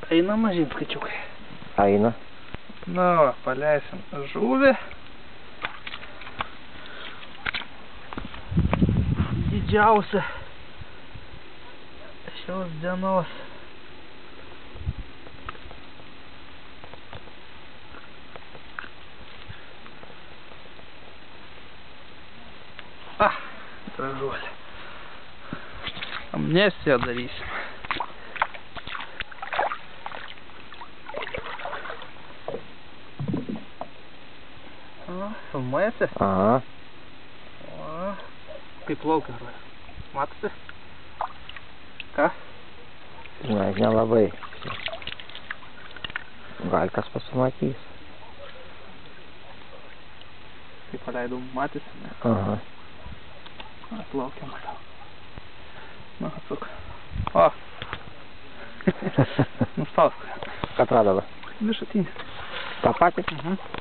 Eina mažyn skačiukai. Eina. Na, va, paleisim žuvį. Didžiausia šios dienos. Gražuolė. Amnestiją darysim. Filmuojasi? Aha. O, kaip plaukia. Matosi? Ką? Ne, nelabai. Gal kas pasimatys. Kaip paleidau, matėsi, ne? Aha. Plaukia, matau. Na, atsuk. O! Nuspausk. Ką atradavo? Viršutinį. Tą patį? Mhm.